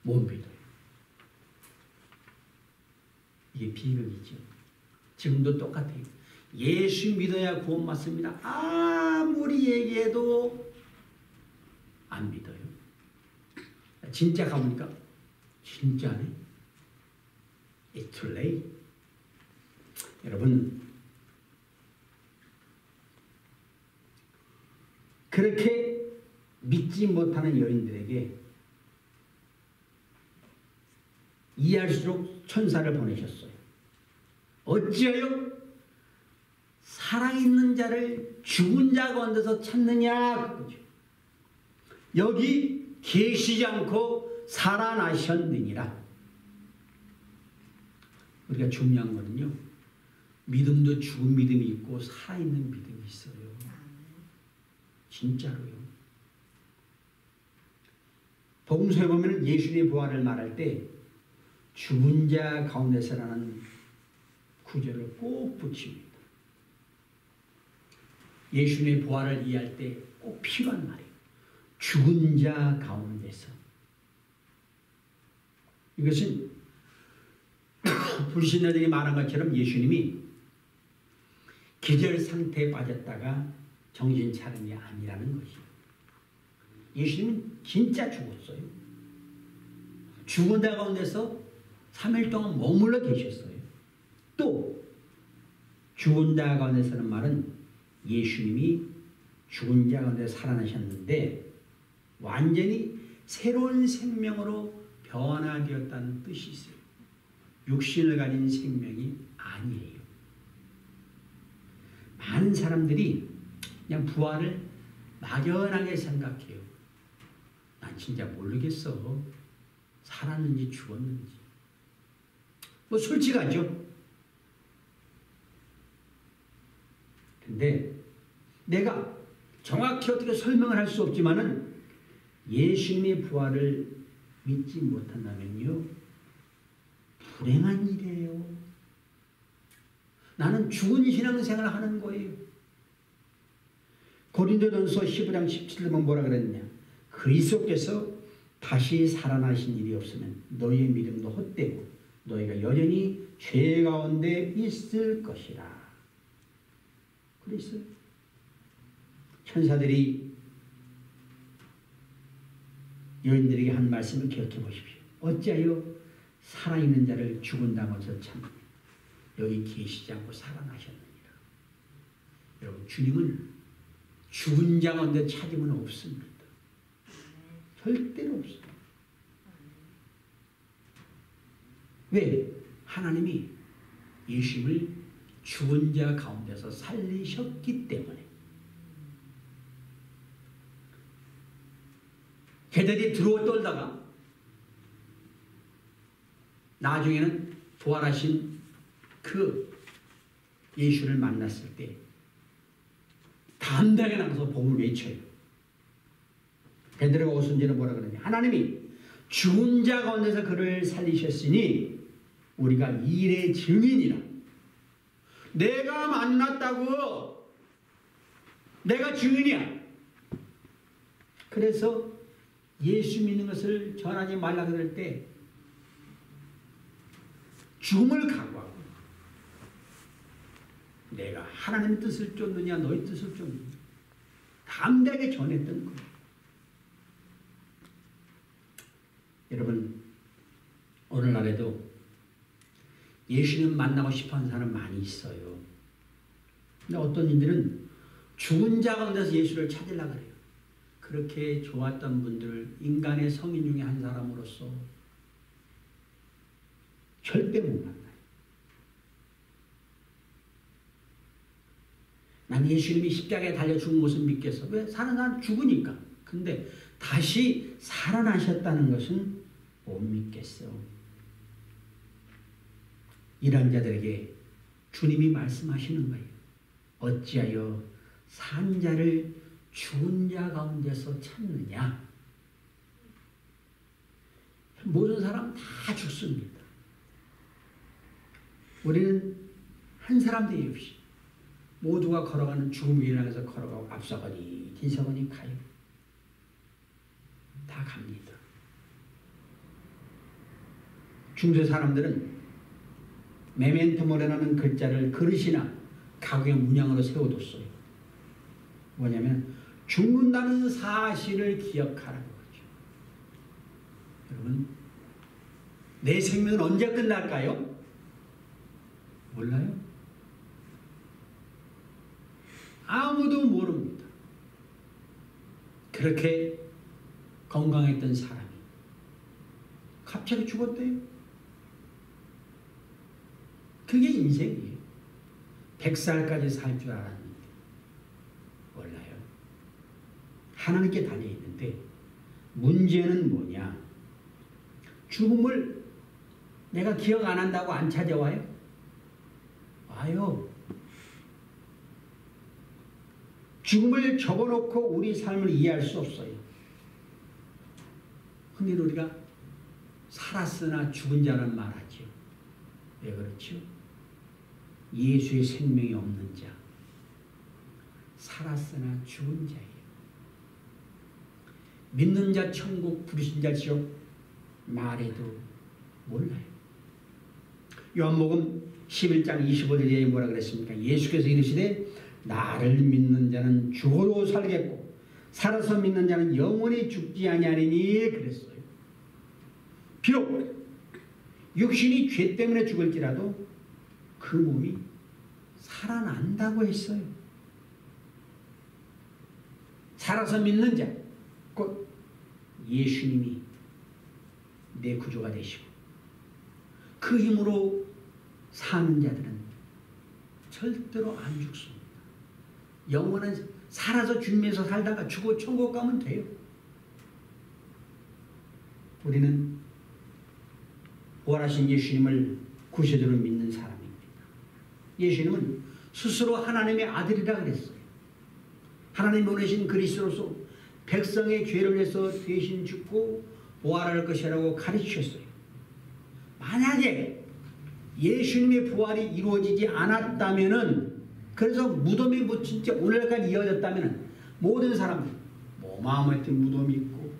못 믿어요. 이게 비극이죠. 지금도 똑같아요. 예수 믿어야 구원받습니다. 아무리 얘기해도 안 믿어요. 진짜 가보니까 진짜네. It's too late. 여러분, 그렇게 믿지 못하는 여인들에게 이해할수록 천사를 보내셨어요. 어찌하여 살아있는 자를 죽은 자 가운데서 찾느냐. 그거죠. 여기 계시지 않고 살아나셨느니라. 우리가 중요한 거는요, 믿음도 죽은 믿음이 있고 살아있는 믿음이 있어요. 진짜로요. 복음서에 보면 예수님의 부활을 말할 때 죽은 자 가운데서라는 구절을 꼭 붙입니다. 예수님의 부활을 이해할 때 꼭 필요한 말이에요. 죽은 자 가운데서. 이것은 불신자들이 말한 것처럼 예수님이 기절 상태에 빠졌다가 정신 차림이 아니라는 것이에요. 예수님은 진짜 죽었어요. 죽은 자 가운데서 3일 동안 머물러 계셨어요. 또 죽은 자 가운데서는 말은 예수님이 죽은 자 가운데 살아나셨는데 완전히 새로운 생명으로 변화되었다는 뜻이 있어요. 육신을 가진 생명이 아니에요. 많은 사람들이 그냥 부활을 막연하게 생각해요. 난 진짜 모르겠어. 살았는지 죽었는지. 뭐 솔직하죠. 근데 내가 정확히 어떻게 설명을 할 수 없지만은 예수님의 부활을 믿지 못한다면요, 불행한 일이에요. 나는 죽은 신앙생활을 하는 거예요. 고린도전서 15장 17절은 뭐라 그랬냐? 그리스도께서 다시 살아나신 일이 없으면 너희의 믿음도 헛되고 너희가 여전히 죄 가운데 있을 것이라. 그랬어요. 천사들이 여인들에게 한 말씀을 기억해 보십시오. 어찌하여 살아있는 자를 죽은 다면서 찾느냐. 여기 계시지 않고 살아나셨느니라. 여러분, 주님은 죽은 자 가운데 찾으면 없습니다. 절대로 없습니다. 왜? 하나님이 예수님을 죽은 자 가운데서 살리셨기 때문에. 걔들이 들어와 떨다가 나중에는 부활하신 그 예수를 만났을 때 담대하게 나가서 복음을 외쳐요. 베드로가 오순절에 뭐라 그러냐? 하나님이 죽은 자 가운데서 그를 살리셨으니 우리가 일의 증인이라. 내가 만났다고. 내가 증인이야. 그래서 예수 믿는 것을 전하지 말라 그럴 때 죽음을 각오하고 내가 하나님의 뜻을 쫓느냐 너희 뜻을 쫓느냐 담대하게 전했던 거예요. 여러분, 오늘날에도 예수님 만나고 싶어하는 사람 많이 있어요. 근데 어떤 이들은 죽은 자 가운데서 예수를 찾으려고 그래요. 그렇게 좋았던 분들, 인간의 성인 중에 한 사람으로서 절대 못 만나요. 난 예수님이 십자가에 달려 죽은 것을 믿겠어. 왜? 사는 사람 죽으니까. 근데 다시 살아나셨다는 것은 못 믿겠어. 이런 자들에게 주님이 말씀하시는 거예요. 어찌하여 산 자를 죽은 자 가운데서 찾느냐. 모든 사람 다 죽습니다. 우리는 한 사람도 예의 없이 모두가 걸어가는 죽음을 일어나서 걸어가고 앞서거니 뒤서거니 가요. 다 갑니다. 중세 사람들은 메멘토 모리라는 글자를 그릇이나 가구의 문양으로 세워뒀어요. 뭐냐면 죽는다는 사실을 기억하라는 거죠. 여러분, 내 생명은 언제 끝날까요? 몰라요? 아무도 모릅니다. 그렇게 건강했던 사람이 갑자기 죽었대요. 그게 인생이에요. 100살까지 살 줄 알았는데 몰라요. 하나님께 달려있는데 문제는 뭐냐? 죽음을 내가 기억 안 한다고 안 찾아와요? 와요. 죽음을 접어놓고 우리 삶을 이해할 수 없어요. 흔히 우리가 살았으나 죽은 자란 말하죠. 왜 그렇죠? 예수의 생명이 없는 자, 살았으나 죽은 자예요. 믿는 자 천국, 부르신 자 지옥 말해도 몰라요. 요한복음 11장 25절에 뭐라 그랬습니까? 예수께서 이르시되 나를 믿는 자는 죽어도 살겠고 살아서 믿는 자는 영원히 죽지 아니하리니 그랬어요. 비록 육신이 죄 때문에 죽을지라도 그 몸이 살아난다고 했어요. 살아서 믿는 자, 곧 예수님이 내 구주가 되시고 그 힘으로 사는 자들은 절대로 안 죽습니다. 영원한 살아서 주님에서 살다가 죽어 천국 가면 돼요. 우리는 부활하신 예수님을 구세주로 믿는 사람입니다. 예수님은 스스로 하나님의 아들이라 그랬어요. 하나님 보내신 그리스도로서 백성의 죄를 위해서 대신 죽고 부활할 것이라고 가르치셨어요. 만약에 예수님의 부활이 이루어지지 않았다면은, 그래서 무덤이 뭐 진짜 오늘까지 이어졌다면은 모든 사람들 뭐 마음한테 무덤이 있고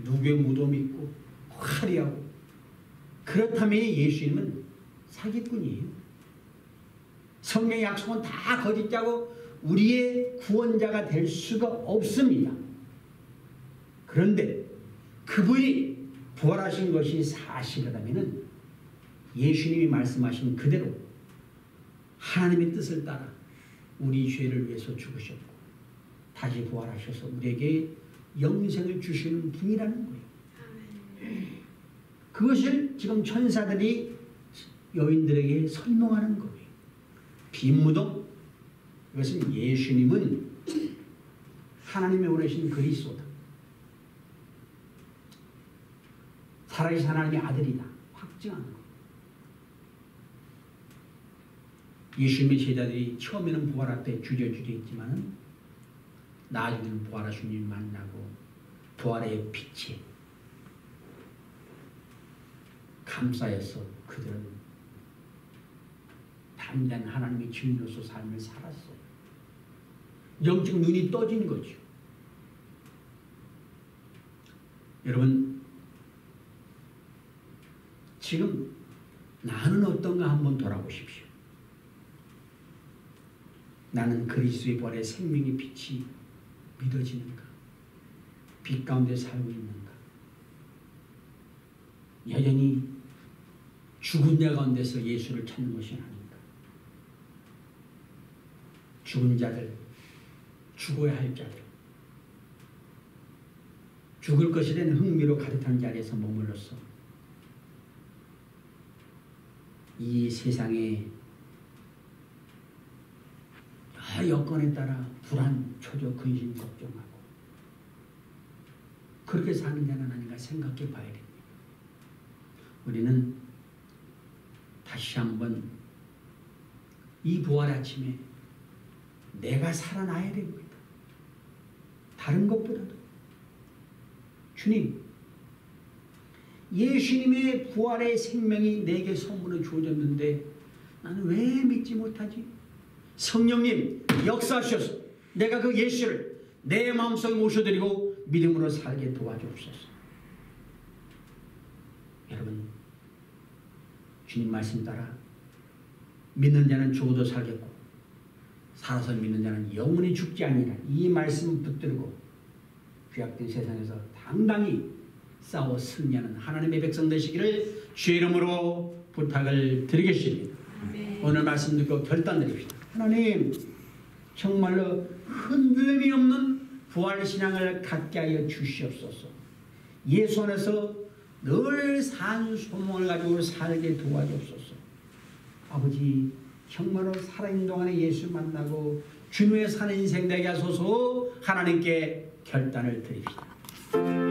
누구의 무덤이 있고 화려하고, 그렇다면 예수님은 사기꾼이에요. 성령의 약속은 다 거짓자고 우리의 구원자가 될 수가 없습니다. 그런데 그분이 부활하신 것이 사실이라면 예수님이 말씀하신 그대로 하나님의 뜻을 따라 우리 죄를 위해서 죽으셨고 다시 부활하셔서 우리에게 영생을 주시는 분이라는 거예요. 그것을 지금 천사들이 여인들에게 설명하는 거예요. 빈 무덤, 이것은 예수님은 하나님의 보내신 그리스도다. 살아계신 하나님의 아들이다. 확증하는 거예요. 예수님의 제자들이 처음에는 부활 앞에 주저주저 했지만 나중에는 부활하신 주님 만나고 부활의 빛에 감싸여서 그들은 담대한 하나님의 증인으로서 삶을 살았어요. 영적 눈이 떠진 거죠. 여러분, 지금 나는 어떤가 한번 돌아보십시오. 나는 그리스도의 부활의 생명의 빛이 믿어지는가? 빛 가운데 살고 있는가? 여전히 죽은 자 가운데서 예수를 찾는 것이 아닌가? 죽은 자들, 죽어야 할 자들, 죽을 것에 대한 흥미로 가득한 자리에서 머물러서 이 세상에 여건에 따라 불안, 초조, 근심, 걱정하고 그렇게 사는 자는 아닌가 생각해 봐야 됩니다. 우리는 다시 한번 이 부활 아침에 내가 살아나야 됩니다. 다른 것보다도 주님, 예수님의 부활의 생명이 내게 선물로 주어졌는데 나는 왜 믿지 못하지? 성령님 역사하셔서 내가 그 예수를 내 마음속에 모셔드리고 믿음으로 살게 도와주옵소서. 여러분, 주님 말씀 따라 믿는 자는 죽어도 살겠고 살아서 믿는 자는 영원히 죽지 아니라 이 말씀 붙들고 죄악된 세상에서 당당히 싸워 승리하는 하나님의 백성 되시기를 주의 이름으로 부탁을 드리겠습니다. 오늘 말씀 듣고 결단드립시다. 하나님 정말로 흔들림이 없는 부활신앙을 갖게 하여 주시옵소서. 예수 안에서 늘 산 소망을 가지고 살게 도와주옵소서. 아버지 정말로 살아있는 동안에 예수 만나고 주님의 사는 인생 되게 하소서. 하나님께 결단을 드립시다.